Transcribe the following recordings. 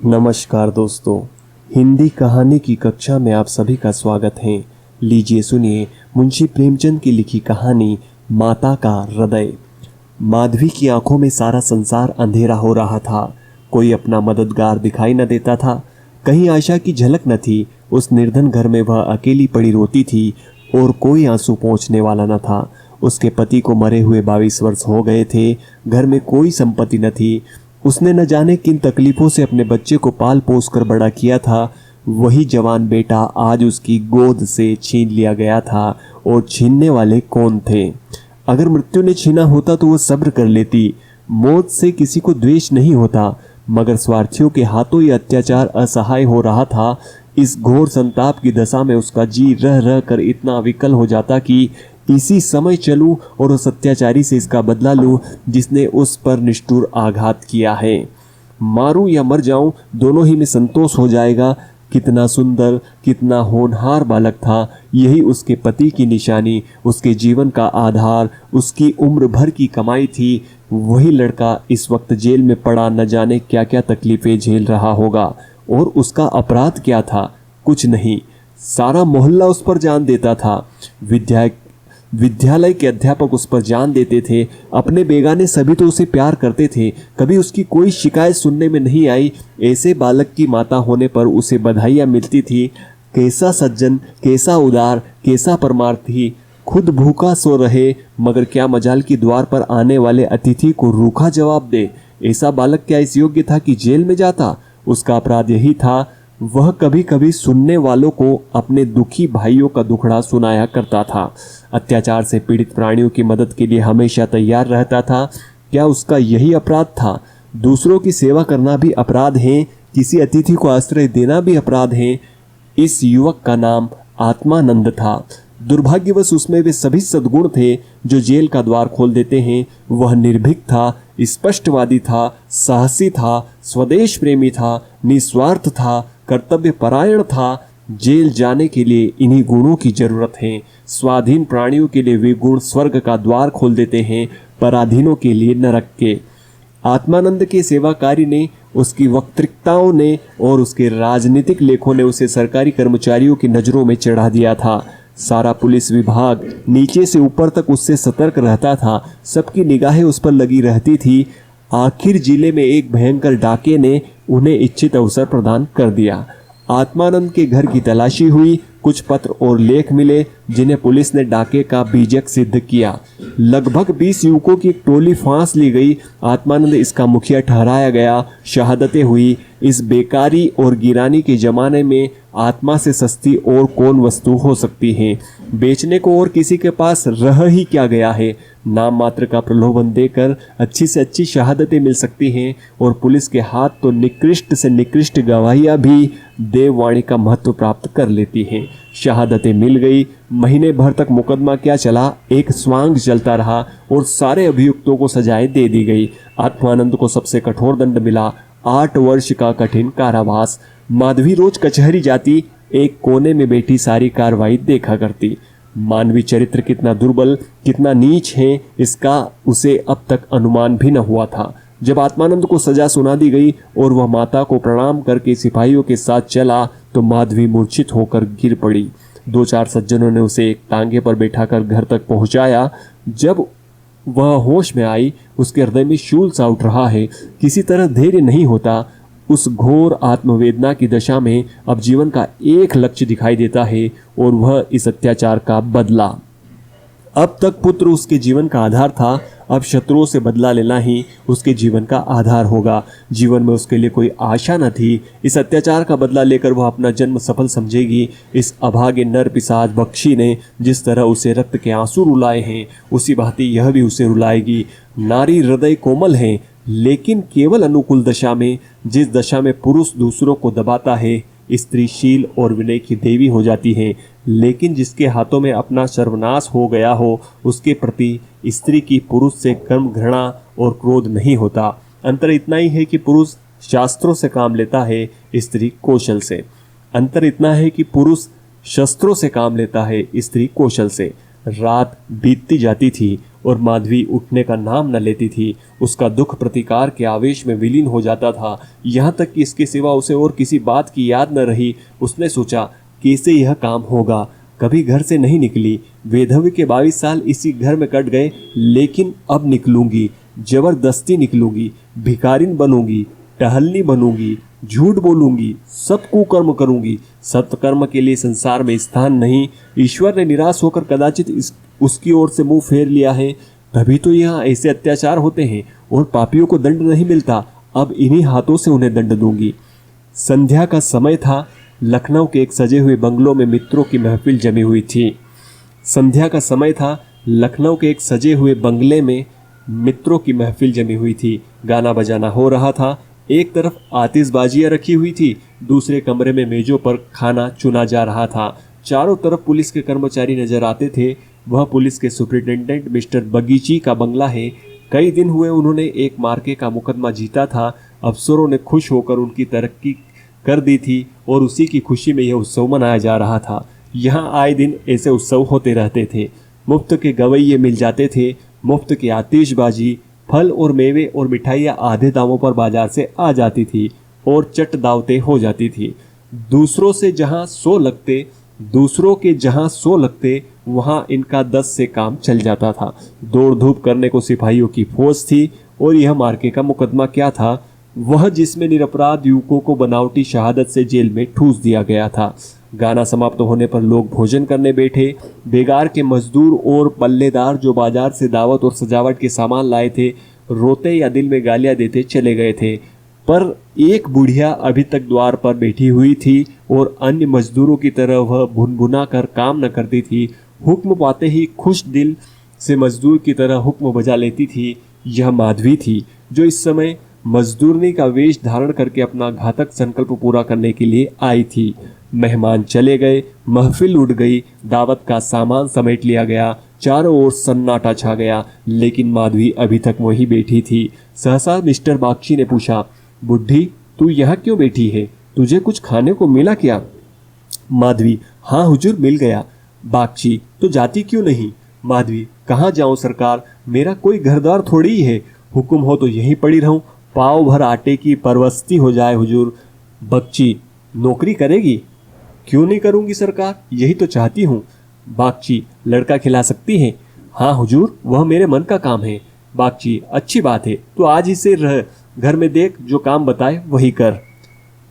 नमस्कार दोस्तों, हिंदी कहानी की कक्षा में आप सभी का स्वागत है। लीजिए सुनिए मुंशी प्रेमचंद की लिखी कहानी माता का हृदय। माधवी की आंखों में सारा संसार अंधेरा हो रहा था। कोई अपना मददगार दिखाई न देता था। कहीं आशा की झलक न थी। उस निर्धन घर में वह अकेली पड़ी रोती थी और कोई आंसू पोंछने वाला न था। उसके पति को मरे हुए 22 वर्ष हो गए थे। घर में कोई संपत्ति न थी। उसने न जाने किन तकलीफों से अपने बच्चे को पाल पोस कर बड़ा किया था। वही जवान बेटा आज उसकी गोद से छीन लिया गया था। और छीनने वाले कौन थे? अगर मृत्यु ने छीना होता तो वो सब्र कर लेती। मौत से किसी को द्वेष नहीं होता, मगर स्वार्थियों के हाथों ये अत्याचार असहाय हो रहा था। इस घोर संताप की दशा में उसका जी रह रह कर इतना विकल हो जाता कि इसी समय चलूं और उस अत्याचारी से इसका बदला लूं जिसने उस पर निष्ठुर आघात किया है। मारूं या मर जाऊं, दोनों ही में संतोष हो जाएगा। कितना सुंदर, कितना होनहार बालक था। यही उसके पति की निशानी, उसके जीवन का आधार, उसकी उम्र भर की कमाई थी। वही लड़का इस वक्त जेल में पड़ा न जाने क्या क्या तकलीफें झेल रहा होगा। और उसका अपराध क्या था? कुछ नहीं। सारा मोहल्ला उस पर जान देता था। विद्यालय के अध्यापक उस पर जान देते थे। अपने बेगाने सभी तो उसे प्यार करते थे। कभी उसकी कोई शिकायत सुनने में नहीं आई। ऐसे बालक की माता होने पर उसे बधाइयाँ मिलती थी। कैसा सज्जन, कैसा उदार, कैसा परमार्थी। खुद भूखा सो रहे, मगर क्या मजाल की द्वार पर आने वाले अतिथि को रूखा जवाब दे। ऐसा बालक क्या इस योग्य था कि जेल में जाता? उसका अपराध यही था, वह कभी कभी सुनने वालों को अपने दुखी भाइयों का दुखड़ा सुनाया करता था। अत्याचार से पीड़ित प्राणियों की मदद के लिए हमेशा तैयार रहता था। क्या उसका यही अपराध था? दूसरों की सेवा करना भी अपराध है, किसी अतिथि को आश्रय देना भी अपराध है। इस युवक का नाम आत्मानंद था। दुर्भाग्यवश उसमें वे सभी सद्गुण थे जो जेल का द्वार खोल देते हैं। वह निर्भीक था, स्पष्टवादी था, साहसी था, स्वदेश प्रेमी था, निस्वार्थ था, कर्तव्य परायण था। जेल जाने के लिए इन्हीं गुणों की जरूरत है। स्वाधीन प्राणियों के लिए वे गुण स्वर्ग का द्वार खोल देते हैं, पराधीनों के लिए नरक के। आत्मानंद के सेवा कार्य ने, उसकी वक्तृताओं ने और उसके राजनीतिक लेखों ने उसे सरकारी कर्मचारियों की नजरों में चढ़ा दिया था। सारा पुलिस विभाग नीचे से ऊपर तक उससे सतर्क रहता था। सबकी निगाहें उस पर लगी रहती थी। आखिर जिले में एक भयंकर डाके ने उन्हें इच्छित अवसर प्रदान कर दिया। आत्मानंद के घर की तलाशी हुई। कुछ पत्र और लेख मिले जिन्हें पुलिस ने डाके का बीजक सिद्ध किया। लगभग 20 युवकों की एक टोली फांस ली गई। आत्मानंद इसका मुखिया ठहराया गया। शहादतें हुई। इस बेकारी और गिरानी के जमाने में आत्मा से सस्ती और कौन वस्तु हो सकती है? बेचने को और किसी के पास रह ही क्या गया है? नाम मात्र का प्रलोभन देकर अच्छी से अच्छी शहादतें मिल सकती हैं और पुलिस के हाथ तो निकृष्ट से निकृष्ट गवाहियां भी देववाणी का महत्व प्राप्त कर लेती हैं। शहादतें मिल गई। महीने भर तक मुकदमा क्या चला, एक स्वांग चलता रहा और सारे अभियुक्तों को सजाएं दे दी गई। आत्मानंद को सबसे कठोर दंड मिला, 8 वर्ष का कठिन कारावास। माधवी रोज कचहरी जाती, एक कोने में बैठी सारी कार्रवाई देखा करती। मानवीय चरित्र कितना दुर्बल, कितना नीच है, इसका उसे अब तक अनुमान भी न हुआ था। जब आत्मानंद को सजा सुना दी गई और वह माता को प्रणाम करके सिपाहियों के साथ चला तो माधवी मूर्छित होकर गिर पड़ी। 2-4 सज्जनों ने उसे एक टांगे पर बैठाकर घर तक पहुंचाया। जब वह होश में आई, उसके हृदय में शूल सा उठ रहा है। किसी तरह धैर्य नहीं होता। उस घोर आत्मवेदना की दशा में अब जीवन का एक लक्ष्य दिखाई देता है और वह इस अत्याचार का बदला। अब तक पुत्र उसके जीवन का आधार था, अब शत्रुओं से बदला लेना ही उसके जीवन का आधार होगा। जीवन में उसके लिए कोई आशा न थी। इस अत्याचार का बदला लेकर वह अपना जन्म सफल समझेगी। इस अभागे नर पिशाच बख्शी ने जिस तरह उसे रक्त के आंसू रुलाए हैं, उसी भांति यह भी उसे रुलाएगी। नारी हृदय कोमल है, लेकिन केवल अनुकूल दशा में। जिस दशा में पुरुष दूसरों को दबाता है, स्त्री शील और विनय की देवी हो जाती है। लेकिन जिसके हाथों में अपना सर्वनाश हो गया हो, उसके प्रति स्त्री की पुरुष से कम घृणा और क्रोध नहीं होता। अंतर इतना ही है कि पुरुष शास्त्रों से काम लेता है, स्त्री कौशल से। अंतर इतना है कि पुरुष शस्त्रों से काम लेता है, स्त्री कौशल से। रात बीतती जाती थी और माधवी उठने का नाम न लेती थी। उसका दुख प्रतिकार के आवेश में विलीन हो जाता था, यहाँ तक कि इसके सिवा उसे और किसी बात की याद न रही। उसने सोचा कैसे यह काम होगा। कभी घर से नहीं निकली। वेधव्य के 22 साल इसी घर में कट गए, लेकिन अब निकलूंगी, जबरदस्ती निकलूंगी, भिखारिन बनूंगी, टहलनी बनूंगी, झूठ बोलूंगी, सब कुकर्म करूंगी। सत्कर्म के लिए संसार में स्थान नहीं। ईश्वर ने निराश होकर कदाचित उसकी ओर से मुंह फेर लिया है, तभी तो यहाँ ऐसे अत्याचार होते हैं और पापियों को दंड नहीं मिलता। अब इन्हीं हाथों से उन्हें दंड दूंगी। संध्या का समय था। लखनऊ के एक सजे हुए बंगलों में मित्रों की महफिल जमी हुई थी। संध्या का समय था। लखनऊ के एक सजे हुए बंगले में मित्रों की महफिल जमी हुई थी। गाना बजाना हो रहा था। एक तरफ आतिशबाजियां रखी हुई थी, दूसरे कमरे में मेजों पर खाना चुना जा रहा था। चारों तरफ पुलिस के कर्मचारी नजर आते थे। वह पुलिस के सुपरिटेंडेंट मिस्टर बगीची का बंगला है। कई दिन हुए उन्होंने एक मार्के का मुकदमा जीता था। अफसरों ने खुश होकर उनकी तरक्की कर दी थी और उसी की खुशी में यह उत्सव मनाया जा रहा था। यहाँ आए दिन ऐसे उत्सव होते रहते थे। मुफ्त के गवैये मिल जाते थे, मुफ्त की आतिशबाजी, फल और मेवे और मिठाइयाँ आधे दामों पर बाजार से आ जाती थी और चट दावतें हो जाती थी। दूसरों के जहाँ 100 लगते वहाँ इनका 10 से काम चल जाता था। दौड़ धूप करने को सिपाहियों की फौज थी। और यह मार्के का मुकदमा क्या था? वह जिसमें निरपराध युवकों को बनावटी शहादत से जेल में ठूस दिया गया था। गाना समाप्त होने पर लोग भोजन करने बैठे। बेगार के मजदूर और पल्लेदार जो बाजार से दावत और सजावट के सामान लाए थे, रोते या दिल में गालियां देते चले गए थे। पर एक बुढ़िया अभी तक द्वार पर बैठी हुई थी और अन्य मजदूरों की तरह वह भुनभुना कर काम न करती थी। हुक्म पाते ही खुश दिल से मजदूर की तरह हुक्म बजा लेती थी। यह माधवी थी जो इस समय मजदूरनी का वेश धारण करके अपना घातक संकल्प पूरा करने के लिए आई थी। मेहमान चले गए, महफिल उड़ गई, दावत का सामान समेट लिया गया, चारों ओर सन्नाटा छा गया, लेकिन माधवी अभी तक वहीं बैठी थी। सहसा मिस्टर बागची ने पूछा, बुढ़ी तू यहाँ क्यों बैठी है? तुझे कुछ खाने को मिला क्या? माधवी, हाँ हुजूर मिल गया। बागची, तो जाती क्यों नहीं? माधवी, कहाँ जाऊं सरकार, मेरा कोई घरद्वार थोड़ी ही है। हुक्म हो तो यहीं पड़ी रहूं, पाव भर आटे की परवस्ती हो जाए हुजूर। बच्ची, नौकरी करेगी? क्यों नहीं करूंगी सरकार, यही तो चाहती हूँ। बागची, लड़का खिला सकती हैं? हाँ हुजूर, वह मेरे मन का काम है। बागची, अच्छी बात है, तो आज ही से रह, घर में देख, जो काम बताए वही कर।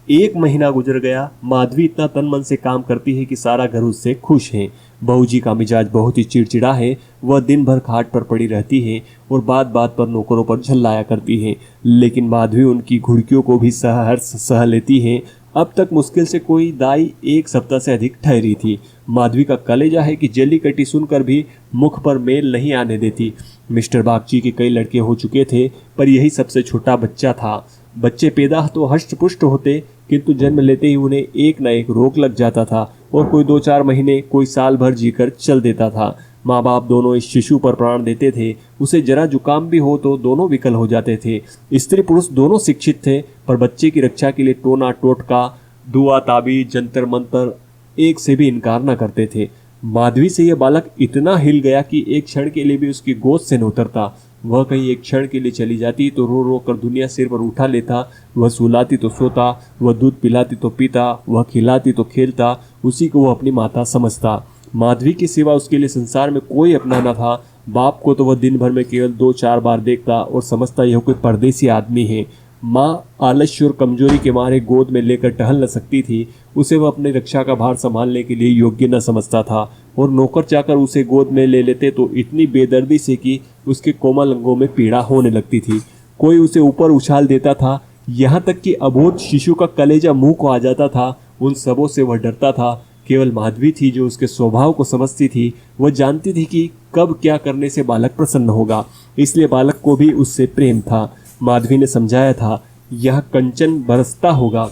1 महीना गुजर गया। माधवी इतना तन मन से काम करती है कि सारा घर उससे खुश है। बहूजी का मिजाज बहुत ही चिड़चिड़ा है। वह दिन भर खाट पर पड़ी रहती है और बात बात पर नौकरों पर झल्लाया करती है, लेकिन माधवी उनकी घुड़कियों को भी सहर्ष सह लेती है। अब तक मुश्किल से कोई दाई 1 सप्ताह से अधिक ठहरी थी। माधवी का कलेजा है कि जेली कटी सुनकर भी मुख पर मेल नहीं आने देती। मिस्टर बागची के कई लड़के हो चुके थे, पर यही सबसे छोटा बच्चा था। बच्चे पैदा तो हष्ट पुष्ट होते, किंतु जन्म लेते ही उन्हें एक न एक रोग लग जाता था और कोई 2-4 महीने, कोई साल भर जीकर चल देता था। माँ बाप दोनों इस शिशु पर प्राण देते थे। उसे जरा जुकाम भी हो तो दोनों विकल हो जाते थे। स्त्री पुरुष दोनों शिक्षित थे, पर बच्चे की रक्षा के लिए टोना टोटका, दुआ ताबीज, जंतर मंतर एक से भी इनकार न करते थे। माधवी से यह बालक इतना हिल गया कि एक क्षण के लिए भी उसकी गोद से न उतरता। वह कहीं एक क्षण के लिए चली जाती तो रो रो कर दुनिया सिर पर उठा लेता। वह सुलाती तो सोता, वह दूध पिलाती तो पीता, वह खिलाती तो खेलता। उसी को वह अपनी माता समझता। माधवी के सिवा उसके लिए संसार में कोई अपना न था। बाप को तो वह दिन भर में केवल 2-4 बार देखता और समझता यह कोई परदेसी आदमी है। माँ आलस्य और कमजोरी के मारे गोद में लेकर टहल न सकती थी। उसे वह अपनी रक्षा का भार संभालने के लिए योग्य न समझता था और नौकर चाकर उसे गोद में ले लेते तो इतनी बेदर्दी से कि उसके कोमल अंगों में पीड़ा होने लगती थी। कोई उसे ऊपर उछाल देता था, यहाँ तक कि अबोध शिशु का कलेजा मुंह को आ जाता था। उन सबों से वह डरता था। केवल माधवी थी जो उसके स्वभाव को समझती थी। वह जानती थी कि कब क्या करने से बालक प्रसन्न होगा, इसलिए बालक को भी उससे प्रेम था। माधवी ने समझाया था यह कंचन बरसता होगा।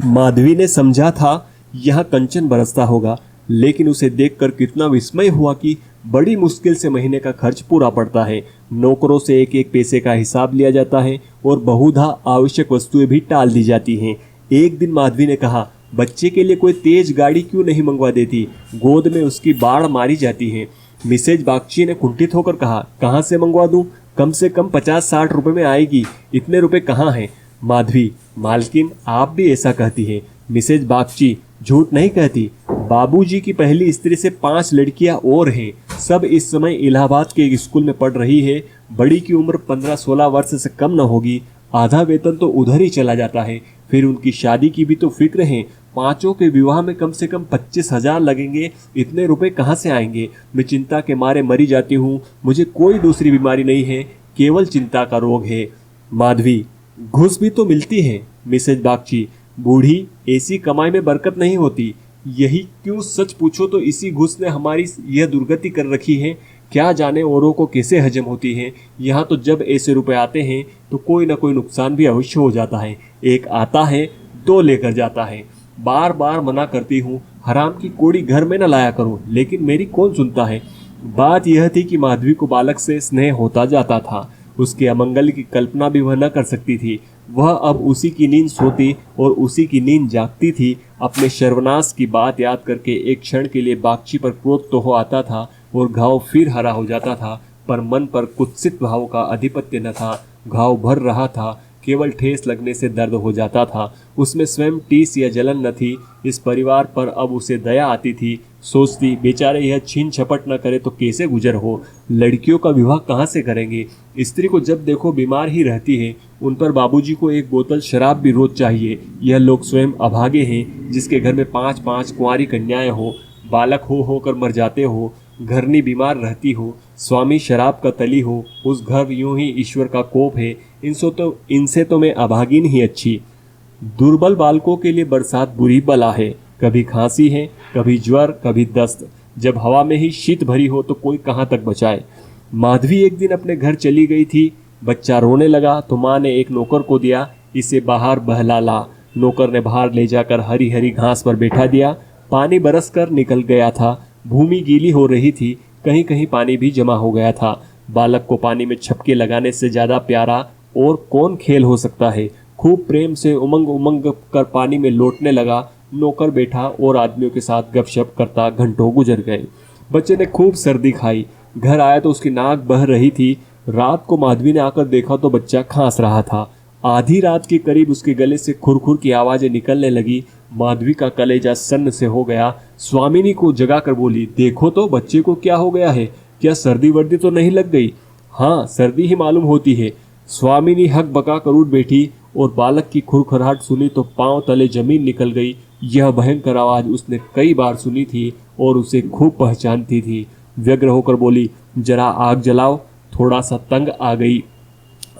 माधवी ने समझा था यह कंचन बरसता होगा, लेकिन उसे देखकर कितना विस्मय हुआ कि बड़ी मुश्किल से महीने का खर्च पूरा पड़ता है। नौकरों से 1-1 पैसे का हिसाब लिया जाता है और बहुधा आवश्यक वस्तुएं भी टाल दी जाती हैं। एक दिन माधवी ने कहा, बच्चे के लिए कोई तेज गाड़ी क्यों नहीं मंगवा देती? गोद में उसकी बाढ़ मारी जाती है। मिसेज बागची ने कुंठित होकर कहा, कहाँ से मंगवा दूं? कम से कम 50-60 रुपए में आएगी, इतने रुपए कहाँ हैं? माधवी, मालकिन आप भी ऐसा कहती है। मिसेज बागची, झूठ नहीं कहती। बाबूजी की पहली स्त्री से 5 लड़कियां और हैं, सब इस समय इलाहाबाद के एक स्कूल में पढ़ रही है। बड़ी की उम्र 15-16 वर्ष से कम न होगी। आधा वेतन तो उधर ही चला जाता है। फिर उनकी शादी की भी तो फिक्र है। 5 के विवाह में कम से कम 25,000 लगेंगे, इतने रुपए कहाँ से आएंगे? मैं चिंता के मारे मरी जाती हूँ। मुझे कोई दूसरी बीमारी नहीं है, केवल चिंता का रोग है। माधवी, घूस भी तो मिलती है। मिसेज बागची, बूढ़ी, ऐसी कमाई में बरकत नहीं होती। यही क्यों सच पूछो तो इसी घूस ने हमारी यह दुर्गति कर रखी है। क्या जाने औरों को कैसे हजम होती है। यहाँ तो जब ऐसे रुपए आते हैं तो कोई ना कोई नुकसान भी अवश्य हो जाता है। एक आता है, 2 लेकर जाता है। बार बार मना करती हूँ, हराम की कोड़ी घर में न लाया करो, लेकिन मेरी कौन सुनता है। बात यह थी कि माधवी को बालक से स्नेह होता जाता था। उसके अमंगल की कल्पना भी वह न कर सकती थी। वह अब उसी की नींद सोती और उसी की नींद जागती थी। अपने सर्वनाश की बात याद करके एक क्षण के लिए बागची पर क्रोध तो हो आता था और घाव फिर हरा हो जाता था, पर मन पर कुत्सित भाव का आधिपत्य न था। घाव भर रहा था, केवल ठेस लगने से दर्द हो जाता था। उसमें स्वयं टीस या जलन न थी। इस परिवार पर अब उसे दया आती थी। सोचती, बेचारे यह छीन छपट न करे तो कैसे गुजर हो। लड़कियों का विवाह कहाँ से करेंगे? स्त्री को जब देखो बीमार ही रहती है। उन पर बाबूजी को एक बोतल शराब भी रोज चाहिए। यह लोग स्वयं अभागे हैं, जिसके घर में 5-5 कुंवारी कन्याएं हो, बालक हो होकर मर जाते हो, घरनी बीमार रहती हो, स्वामी शराब का तली हो। उस घर यूं ही ईश्वर का कोप है। इनसे तो मैं अभागिन ही अच्छी। दुर्बल बालकों के लिए बरसात बुरी बला है। कभी खांसी है, कभी ज्वर, कभी दस्त। जब हवा में ही शीत भरी हो तो कोई कहाँ तक बचाए। माधवी एक दिन अपने घर चली गई थी। बच्चा रोने लगा तो माँ ने एक नौकर को दिया, इसे बाहर बहला ला। नौकर ने बाहर ले जाकर हरी हरी घास पर बैठा दिया। पानी बरस कर निकल गया था। भूमि गीली हो रही थी, कहीं कहीं पानी भी जमा हो गया था। बालक को पानी में छपके लगाने से ज्यादा प्यारा और कौन खेल हो सकता है। खूब प्रेम से उमंग उमंग कर पानी में लौटने लगा। नौकर बैठा और आदमियों के साथ गपशप करता घंटों गुजर गए। बच्चे ने खूब सर्दी खाई। घर आया तो उसकी नाक बह रही थी। रात को माधवी ने आकर देखा तो बच्चा खांस रहा था। आधी रात के करीब उसके गले से खुरखुर की आवाजें निकलने लगी। माधवी का कलेजा सन्न से हो गया। स्वामिनी को जगाकर बोली, देखो तो बच्चे को क्या हो गया है? क्या सर्दी वर्दी तो नहीं लग गई? हाँ, सर्दी ही मालूम होती है। स्वामिनी हक बका कर उठ बैठी और बालक की खुरखुराहट सुनी तो पांव तले जमीन निकल गई। यह भयंकर आवाज उसने कई बार सुनी थी और उसे खूब पहचानती थी। व्यग्र होकर बोली, जरा आग जलाओ। थोड़ा सा तंग आ गई।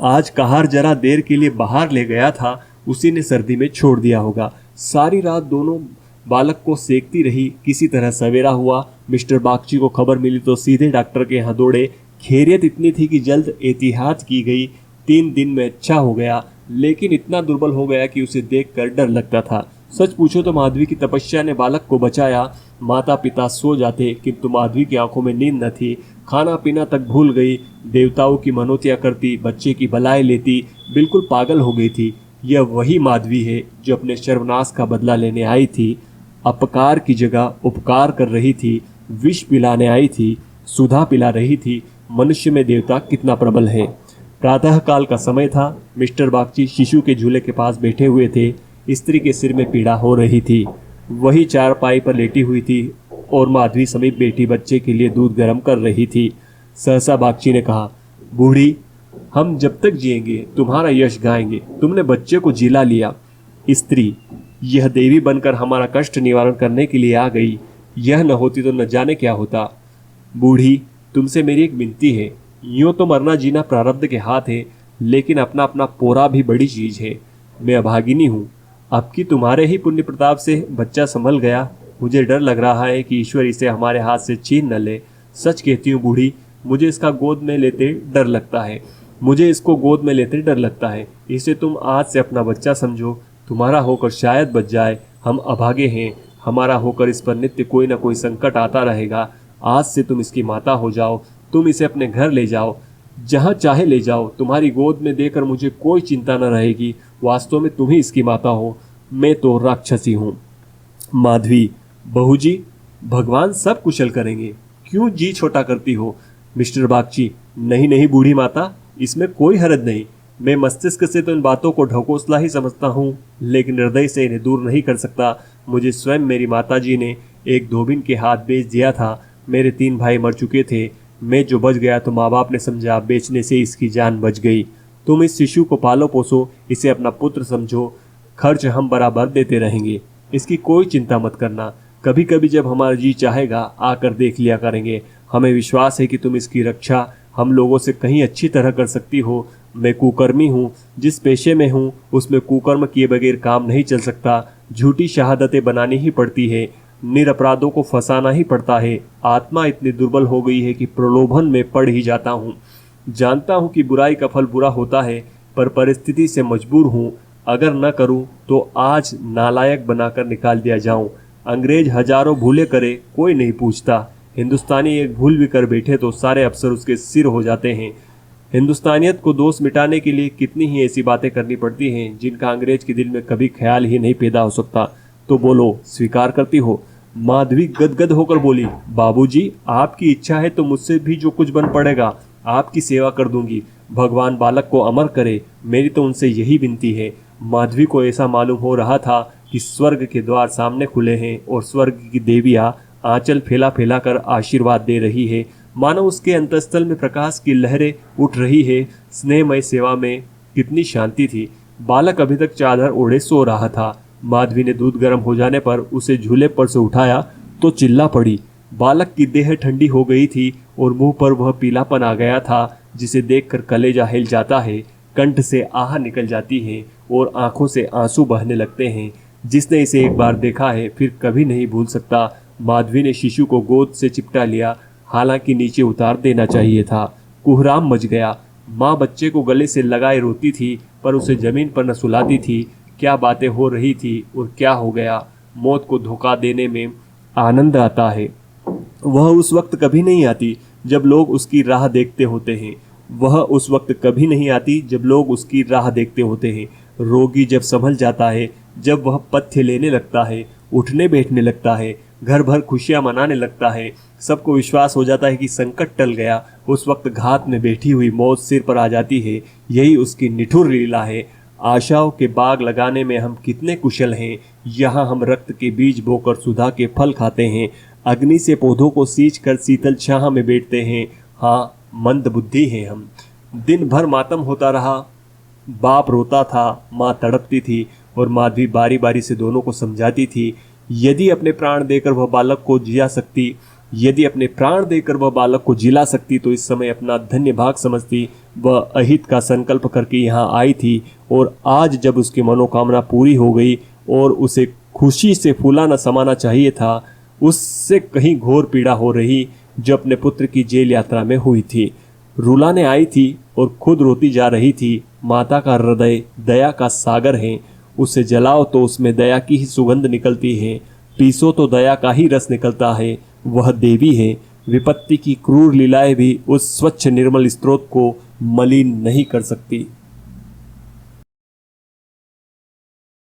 आज कहार जरा देर के लिए बाहर ले गया था, उसी ने सर्दी में छोड़ दिया होगा। सारी रात दोनों बालक को सेकती रही। किसी तरह सवेरा हुआ। मिस्टर बागची को खबर मिली तो सीधे डॉक्टर के यहाँ दौड़े। खैरियत इतनी थी कि जल्द एहतियात की गई। 3 दिन में अच्छा हो गया, लेकिन इतना दुर्बल हो गया कि उसे देखकर डर लगता था। सच पूछो तो माधवी की तपस्या ने बालक को बचाया। माता पिता सो जाते, किंतु माधवी की आंखों में नींद न थी। खाना पीना तक भूल गई। देवताओं की मनोतियाँ करती, बच्चे की भलाई लेती, बिल्कुल पागल हो गई थी। यह वही माधवी है जो अपने सर्वनाश का बदला लेने आई थी। अपकार की जगह उपकार कर रही थी। विष पिलाने आई थी, सुधा पिला रही थी। मनुष्य में देवता कितना प्रबल है। प्रातः काल का समय था। मिस्टर बागची शिशु के झूले के पास बैठे हुए थे। स्त्री के सिर में पीड़ा हो रही थी। वही चारपाई पर लेटी हुई थी और माधवी समीप बैठी बच्चे के लिए दूध गर्म कर रही थी। सहसा बागची ने कहा, बूढ़ी, हम जब तक जिएंगे तुम्हारा यश गाएंगे। तुमने बच्चे को जिला लिया। स्त्री, यह देवी बनकर हमारा कष्ट निवारण करने के लिए आ गई। यह न होती तो न जाने क्या होता। बूढ़ी, तुमसे मेरी एक विनती है। यूं तो मरना जीना प्रारब्ध के हाथ है, लेकिन अपना अपना पोरा भी बड़ी चीज है। मैं अभागिनी हूँ। अब की तुम्हारे ही पुण्य प्रताप से बच्चा संभल गया। मुझे डर लग रहा है कि ईश्वर इसे हमारे हाथ से छीन न ले। सच कहती हूँ बूढ़ी, मुझे इसका गोद में लेते डर लगता है। मुझे इसको गोद में लेते डर लगता है। इसे तुम आज से अपना बच्चा समझो। तुम्हारा होकर शायद बच जाए। हम अभागे हैं। हमारा होकर इस पर नित्य कोई ना कोई संकट आता रहेगा। आज से तुम इसकी माता हो जाओ। तुम इसे अपने घर ले जाओ, जहाँ चाहे ले जाओ। तुम्हारी गोद में देकर मुझे कोई चिंता न रहेगी। वास्तव में तुम ही इसकी माता हो। मैं तो राक्षसी हूँ। माधवी, बहू जी, भगवान सब कुशल करेंगे। क्यों जी छोटा करती हो? मिस्टर बागची, नहीं नहीं बूढ़ी माता, इसमें कोई हरज नहीं। मैं मस्तिष्क से तो इन बातों को ढकोसला ही समझता हूँ, लेकिन हृदय से इन्हें दूर नहीं कर सकता। मुझे स्वयं मेरी माताजी ने एक धोबिन के हाथ बेच दिया था। मेरे 3 भाई मर चुके थे। मैं जो बच गया तो माँ बाप ने समझा बेचने से इसकी जान बच गई। तुम इस शिशु को पालो पोसो, इसे अपना पुत्र समझो। खर्च हम बराबर देते रहेंगे, इसकी कोई चिंता मत करना। कभी कभी जब हमारा जी चाहेगा आकर देख लिया करेंगे। हमें विश्वास है कि तुम इसकी रक्षा हम लोगों से कहीं अच्छी तरह कर सकती हो। मैं कुकर्मी हूँ, जिस पेशे में हूँ उसमें कुकर्म किए बगैर काम नहीं चल सकता। झूठी शहादतें बनानी ही पड़ती है, निरपराधों को फंसाना ही पड़ता है। आत्मा इतनी दुर्बल हो गई है कि प्रलोभन में पड़ ही जाता हूँ। जानता हूँ कि बुराई का फल बुरा होता है, पर परिस्थिति से मजबूर हूँ। अगर न करूँ तो आज नालायक बनाकर निकाल दिया जाऊँ। अंग्रेज हजारों भूले करे, कोई नहीं पूछता। हिंदुस्तानी एक भूल भी कर बैठे तो सारे अफसर उसके सिर हो जाते हैं। हिंदुस्तानियत को दोष मिटाने के लिए कितनी ही ऐसी बातें करनी पड़ती हैं जिनका अंग्रेज के दिल में कभी ख्याल ही नहीं पैदा हो सकता। तो बोलो, स्वीकार करती हो? माधवी गदगद होकर बोली, बाबूजी, आपकी इच्छा है तो मुझसे भी जो कुछ बन पड़ेगा आपकी सेवा कर दूंगी। भगवान बालक को अमर करे, मेरी तो उनसे यही विनती है। माधवी को ऐसा मालूम हो रहा था कि स्वर्ग के द्वार सामने खुले हैं और स्वर्ग की देवियाँ आंचल फैला फैला कर आशीर्वाद दे रही है। मानो उसके अंतस्थल में प्रकाश की लहरें उठ रही है। स्नेहमय सेवा में कितनी शांति थी। बालक अभी तक चादर ओढ़े सो रहा था। माधवी ने दूध गर्म हो जाने पर उसे झूले पर से उठाया तो चिल्ला पड़ी। बालक की देह ठंडी हो गई थी और मुंह पर वह पीलापन आ गया था जिसे देखकर कलेजा हिल जाता है, कंठ से आह निकल जाती है और आंखों से आंसू बहने लगते हैं। जिसने इसे एक बार देखा है फिर कभी नहीं भूल सकता। माधवी ने शिशु को गोद से चिपटा लिया, हालांकि नीचे उतार देना चाहिए था। कुहराम मच गया। माँ बच्चे को गले से लगाए रोती थी पर उसे जमीन पर न सुलाती थी। क्या बातें हो रही थी और क्या हो गया। मौत को धोखा देने में आनंद आता है। वह उस वक्त कभी नहीं आती जब लोग उसकी राह देखते होते हैं। वह उस वक्त कभी नहीं आती जब लोग उसकी राह देखते होते हैं। रोगी जब संभल जाता है, जब वह पथ्य लेने लगता है, उठने बैठने लगता है, घर भर खुशियां मनाने लगता है, सबको विश्वास हो जाता है कि संकट टल गया, उस वक्त घात में बैठी हुई मौत सिर पर आ जाती है। यही उसकी निठुर लीला है। आशाओं के बाग लगाने में हम कितने कुशल हैं। यहाँ हम रक्त के बीज बोकर सुधा के फल खाते हैं। अग्नि से पौधों को सींच कर शीतल छाह में बैठते हैं। हाँ, मंद बुद्धि हैं हम। दिन भर मातम होता रहा। बाप रोता था, माँ तड़पती थी और माधवी बारी बारी से दोनों को समझाती थी। यदि अपने प्राण देकर वह बालक को जिला सकती तो इस समय अपना धन्य भाग समझती। वह अहित का संकल्प करके यहाँ आई थी और आज जब उसकी मनोकामना पूरी हो गई और उसे खुशी से फूलाना समाना चाहिए था, उससे कहीं घोर पीड़ा हो रही जो अपने पुत्र की जेल यात्रा में हुई थी। रुलाने आई थी और खुद रोती जा रही थी। माता का हृदय दया का सागर है। उसे जलाओ तो उसमें दया की ही सुगंध निकलती है, पीसो तो दया का ही रस निकलता है। वह देवी है। विपत्ति की क्रूर लीलाएं भी उस स्वच्छ निर्मल स्रोत को मलिन नहीं कर सकती।